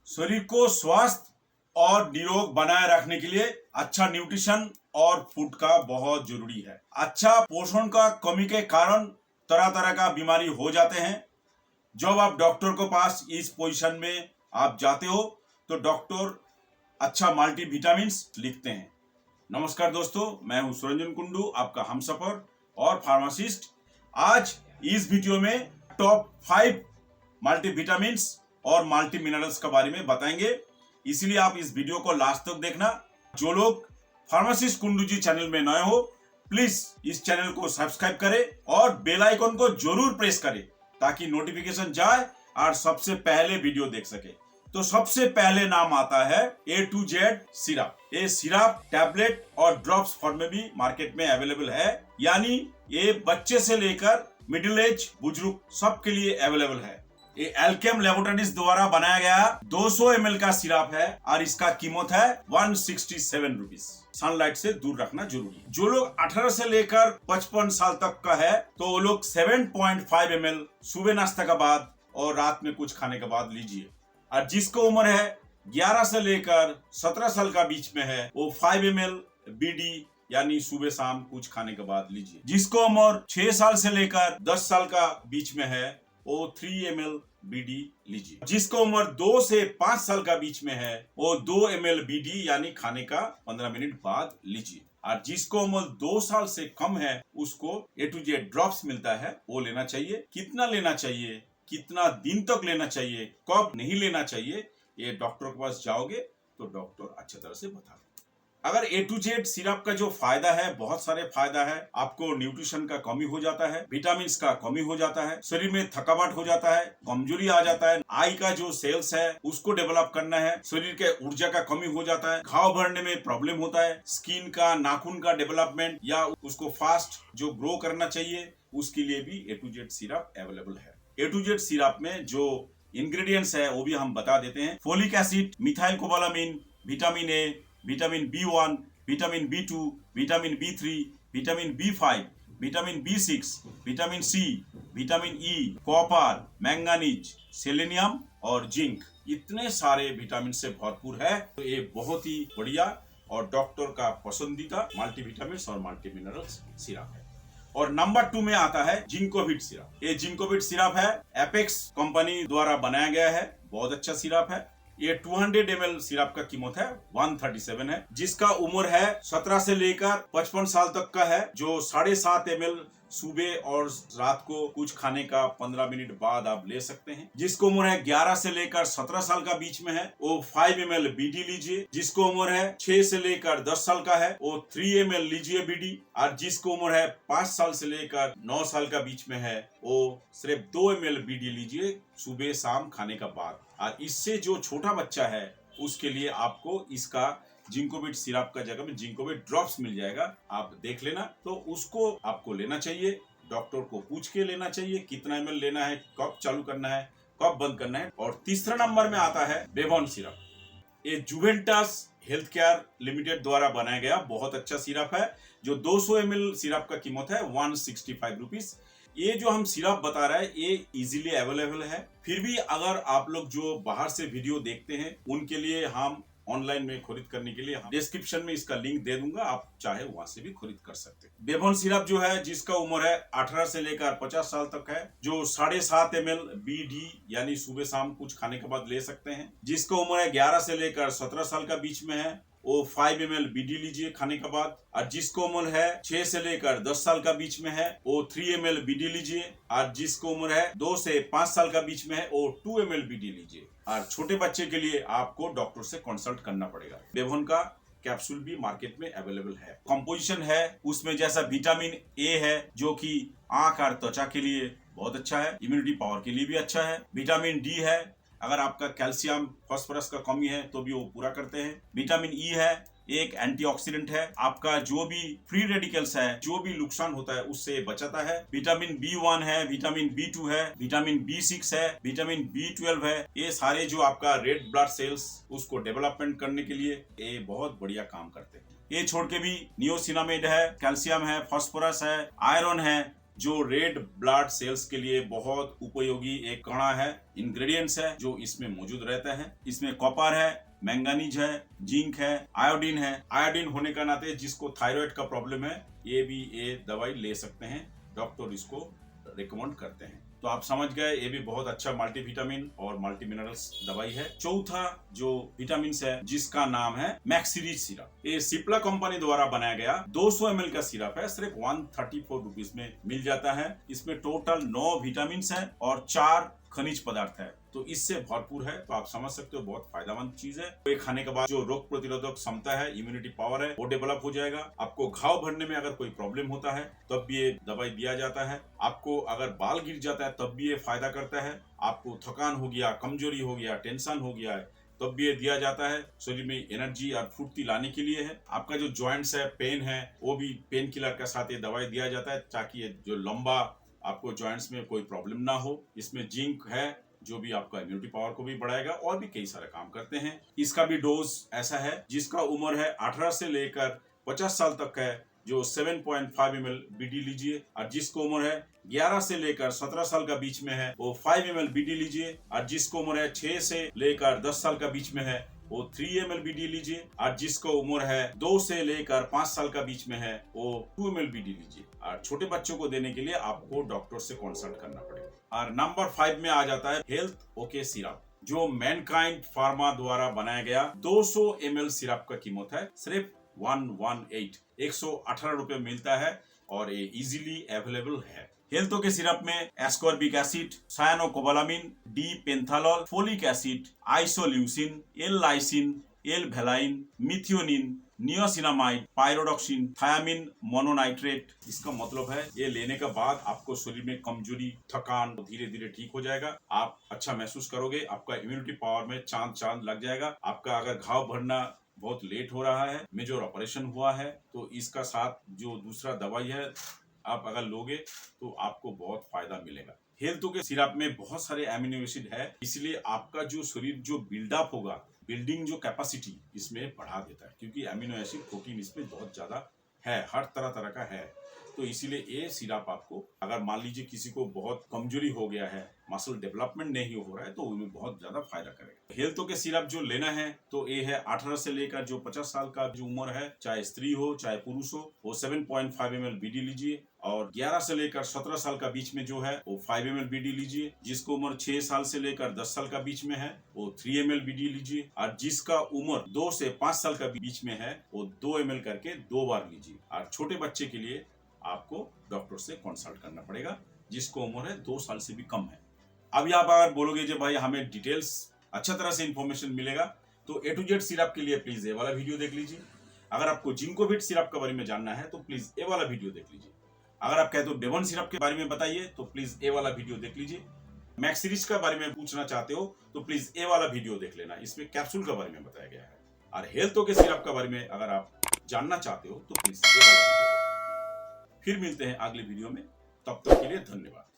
शरीर को स्वस्थ और निरोग बनाए रखने के लिए अच्छा न्यूट्रिशन और फूड का बहुत जरूरी है। अच्छा पोषण का कमी के कारण तरह तरह का बीमारी हो जाते हैं। जब आप डॉक्टर के पास इस पोजीशन में आप जाते हो तो डॉक्टर अच्छा मल्टीविटामिन्स लिखते हैं। नमस्कार दोस्तों, मैं हूं सुरंजन कुंडू, आपका हमसफर और फार्मासिस्ट। आज इस वीडियो में टॉप 5 मल्टीविटामिन्स और मल्टी मिनरल्स के बारे में बताएंगे, इसलिए आप इस वीडियो को लास्ट तक देखना। जो लोग फार्मासिस्ट कुंडू जी चैनल में नए हो, प्लीज इस चैनल को सब्सक्राइब करें और बेल आइकन को जरूर प्रेस करें ताकि नोटिफिकेशन जाए और सबसे पहले वीडियो देख सके। तो सबसे पहले नाम आता है A to Z सिरप। ये सिरप टैबलेट और ड्रॉप्स फॉर्म में भी मार्केट में अवेलेबल है, यानी ये बच्चे से लेकर मिडिल एज बुजुर्ग सबके लिए अवेलेबल है। ये एल्केम लैबोरेटरीज द्वारा बनाया गया 200 ml का सिरप है और इसका कीमत है 167 रुपीज। सनलाइट से दूर रखना जरूरी है। जो लोग 18 से लेकर 55 साल तक का है तो वो लोग 7.5 ml सुबह नाश्ता के बाद और रात में कुछ खाने के बाद लीजिए। और जिसको उम्र है 11 से लेकर 17 साल का बीच में है वो 5 ml बीडी यानी सुबह शाम कुछ खाने के बाद लीजिए। जिसको उम्र 6 साल से लेकर 10 साल का बीच में है वो 3 ml बीडी लीजिए। जिसको उम्र 2 से 5 साल का बीच में है वो 2 ml बीडी यानी खाने का 15 मिनट बाद लीजिए। और जिसको उम्र 2 साल से कम है उसको A to Z ड्रॉप्स मिलता है, वो लेना चाहिए। कितना लेना चाहिए, कितना दिन तक लेना चाहिए, कब नहीं लेना चाहिए, ये डॉक्टर के पास जाओगे तो डॉक्टर अच्छी तरह से बता। अगर A to Z सिरप का जो फायदा है, बहुत सारे फायदा है। आपको न्यूट्रिशन का कमी हो जाता है, विटामिन का कमी हो जाता है, शरीर में थकावट हो जाता है, कमजोरी आ जाता है, आई का जो सेल्स है उसको डेवलप करना है, शरीर के ऊर्जा का कमी हो जाता है, घाव भरने में प्रॉब्लम होता है, स्किन का नाखून का डेवलपमेंट या उसको फास्ट जो ग्रो करना चाहिए उसके लिए भी A to Z syrup available है। A to Z सिरप में जो इंग्रेडिएंट्स है वो भी हम बता देते हैं। Folic acid, methyl cobalamin, vitamin A, vitamin B1, vitamin B2, vitamin B3, vitamin B5, vitamin B6, vitamin C, vitamin E, copper, manganese, selenium और जिंक, इतने सारे विटामिन से भरपूर है। तो ये बहुत ही बढ़िया और डॉक्टर का पसंदीदा मल्टीविटामिन्स और मल्टी मिनरल्स सिरप है। और नंबर 2 में आता है जिंकोविट सिरप। ये जिंकोविट सिरप है, एपेक्स कंपनी द्वारा बनाया गया है, बहुत अच्छा सिरप है। ये 200 ml सिरप का कीमत है 137 है। जिसका उम्र है 17 से लेकर 55 साल तक का है, जो 7.5 ml सुबह और रात को कुछ खाने का 15 मिनट बाद आप ले सकते हैं। जिसको उम्र है 11 से लेकर 17 साल का बीच में है वो 5 ml बीडी लीजिए। जिसको उम्र है 6 से लेकर 10 साल का है वो 3 ml लीजिए बीडी। और जिसको उम्र है 5 साल से लेकर 9 साल का बीच में है वो सिर्फ 2 ml बीडी लीजिए सुबह शाम खाने का बाद। और इससे जो छोटा बच्चा है उसके लिए आपको इसका जिंकोविट सिरप का जगह में जिंकोविट ड्रॉप्स मिल जाएगा, आप देख लेना। तो उसको आपको लेना चाहिए, डॉक्टर को पूछ के लेना चाहिए कितना ml लेना है, कब चालू करना है, कब बंद करना है। और तीसरा नंबर में आता है बेबॉन सिरप। ये जुवेंटस हेल्थ केयर लिमिटेड द्वारा बनाया गया बहुत अच्छा सिरप है, जो 200 ml सिरप का कीमत है 165 रुपीज। ये जो हम सिरप बता रहे हैं ये इजीली अवेलेबल है। फिर भी अगर आप लोग जो बाहर से वीडियो देखते हैं उनके लिए हम ऑनलाइन में खरीद करने के लिए डिस्क्रिप्शन में इसका लिंक दे दूंगा, आप चाहे वहां से भी खरीद कर सकते हैं। बेबॉन सिरप जो है जिसका उम्र है 18 से लेकर 50 साल तक है, जो 7.5 ml बीडी यानी सुबह शाम कुछ खाने के बाद ले सकते हैं। जिसका उम्र है 11 से लेकर 17 साल का बीच में है वो 5 ml बीडी लीजिए खाने के बाद। और जिसको उम्र है 6 से लेकर 10 साल का बीच में है वो 3 ml बीडी लीजिए। और जिसको उम्र है 2 से 5 साल का बीच में है वो 2 ml बीडी लीजिए। और छोटे बच्चे के लिए आपको डॉक्टर से कंसल्ट करना पड़ेगा। बेबॉन का कैप्सूल भी मार्केट में अवेलेबल है। कंपोजिशन है उसमें जैसा विटामिन ए है जो कि आंख और त्वचा के लिए बहुत अच्छा है, इम्यूनिटी पावर के लिए भी अच्छा है। विटामिन डी है, अगर आपका कैल्शियम फास्फोरस का कमी है तो भी वो पूरा करते हैं। विटामिन ई है, एक एंटीऑक्सीडेंट है, आपका जो भी फ्री रेडिकल्स है, जो भी नुकसान होता है उससे बचाता है। विटामिन B1 है, विटामिन B2 है, विटामिन B6 है, विटामिन B12 है। ये सारे जो आपका रेड ब्लड सेल्स उसको डेवलपमेंट करने के लिए ये बहुत बढ़िया काम करते हैं। ये छोड़ के भी नियोसिनामाइड है, कैल्शियम है, फास्फोरस है, आयरन है, जो रेड ब्लड सेल्स के लिए बहुत उपयोगी एक कणा है, इंग्रेडिएंट्स है जो इसमें मौजूद रहता है। इसमें कॉपर है, मैंगनीज है, जिंक है, आयोडीन है। आयोडीन होने का नाते जिसको थायराइड का प्रॉब्लम है ये दवाई ले सकते हैं, डॉक्टर इसको रिकमेंड करते हैं। तो आप समझ गए, ये भी बहुत अच्छा मल्टीविटामिन और मल्टी मिनरल्स दवाई है। चौथा जो विटामिन है जिसका नाम है मैक्सिरिज सिरप। ये सिप्ला कंपनी द्वारा बनाया गया 200 ml का सिरप है, सिर्फ 134 रुपीज में मिल जाता है। इसमें टोटल 9 विटामिन है और 4 खनिज पदार्थ है, तो इससे भरपूर है। तो आप समझ सकते हो बहुत फायदेमंद चीज है। तो ये खाने के बाद जो रोग प्रतिरोधक क्षमता है, इम्यूनिटी पावर है, वो डेवलप हो जाएगा। आपको घाव भरने में अगर कोई प्रॉब्लम होता है तब भी ये दवाई दिया जाता है। आपको अगर बाल गिर जाता है तब भी ये फायदा करता है। आपको थकान हो गया, कमजोरी हो गया, टेंशन हो गया है तब भी ये दिया जाता है। शरीर में एनर्जी और फुर्ती लाने के लिए है। आपका जो जॉइंट्स है, पेन है, वो भी पेन किलर के साथ ये दवाई दिया जाता है ताकि ये जो लंबा आपको जॉइंट्स में कोई प्रॉब्लम ना हो। इसमें जिंक है जो भी आपका इम्यूनिटी पावर को भी बढ़ाएगा और भी कई सारे काम करते हैं। इसका भी डोज ऐसा है जिसका उम्र है 18 से लेकर 50 साल तक है, जो 7.5 ml बीडी लीजिए। और जिसको उम्र है 11 से लेकर 17 साल का बीच में है वो 5 ml बीडी लीजिए। और जिसको उम्र है 6 से लेकर 10 साल का बीच में है वो 3 ml बीडी लीजिए। और जिसको उम्र है 2 से लेकर 5 साल का बीच में है वो 2 ml बीडी लीजिए। और छोटे बच्चों को देने के लिए आपको डॉक्टर से कंसल्ट करना पड़ेगा। और नंबर 5 में आ जाता है हेल्थ ओके सिरप, जो मैनकाइंड फार्मा द्वारा बनाया गया 200 ml सिरप का कीमत है सिर्फ 118 रुपए मिलता है और ये इजीली अवेलेबल है। हेल्थ ओके सिरप में ascorbic acid, cyanocobalamin, D panthenol, folic acid, isoleucine, L lysine, L valine, methionine, niacinamide, pyridoxine, thiamine mononitrate. इसका मतलब है ये लेने के बाद आपको शरीर में कमजोरी, थकान धीरे धीरे ठीक हो जाएगा। आप अच्छा महसूस करोगे, आपका इम्यूनिटी पावर में चांद लग जाएगा। आपका अगर घाव भरना बहुत लेट हो रहा है, मेजर ऑपरेशन हुआ है, तो इसका साथ जो दूसरा दवाई है आप अगर लोगे तो आपको बहुत फायदा मिलेगा। हेल्थ के सिरप में बहुत सारे एमिनो एसिड है, इसलिए आपका जो शरीर जो बिल्डअप होगा, बिल्डिंग जो कैपेसिटी इसमें बढ़ा देता है, क्योंकि एमिनो एसिड प्रोटीन इसमें बहुत ज्यादा है, हर तरह का है। तो इसीलिए ये सिरप आपको, अगर मान लीजिए किसी को बहुत कमजोरी हो गया है, मसल डेवलपमेंट नहीं हो रहा है, तो उनमें बहुत ज्यादा फायदा करेगा। हेल्थ के सिरप जो लेना है तो ये है 18 से लेकर जो 50 साल का जो उम्र है, चाहे स्त्री हो चाहे पुरुष हो, वो 7.5 ml बीडी लीजिए। और 11 से लेकर 17 साल का बीच में जो है वो 5 ml बीडी लीजिए। जिसको उम्र 6 साल से लेकर 10 साल का बीच में है वो 3 ml बीडी लीजिए। और जिसका उम्र 2 से 5 साल का बीच में है वो 2 ml करके 2 बार लीजिए। और छोटे बच्चे के लिए आपको डॉक्टर से कंसल्ट करना पड़ेगा जिसको उम्र है 2 साल से भी कम है। अभी आप अगर बोलोगे जो भाई हमें डिटेल्स अच्छा तरह से इंफॉर्मेशन मिलेगा, तो A to Z सिरप के लिए प्लीज ये वाला वीडियो देख लीजिए। अगर आपको जिंकोविट सिरप के बारे में जानना है तो प्लीज ये वाला वीडियो देख लीजिए। अगर आप कहते हो डेवन सिरप के बारे में बताइए तो प्लीज ये वाला वीडियो देख लीजिए। मैक्सिरिज के बारे में पूछना चाहते हो तो प्लीज ये वाला वीडियो देख लेना, इसमें कैप्सूल के बारे में बताया गया है। और हेल्थ के सिरप के बारे में अगर आप जानना चाहते हो तो प्लीज ये वाला वीडियो। फिर मिलते हैं अगले वीडियो में, तब तक के लिए धन्यवाद।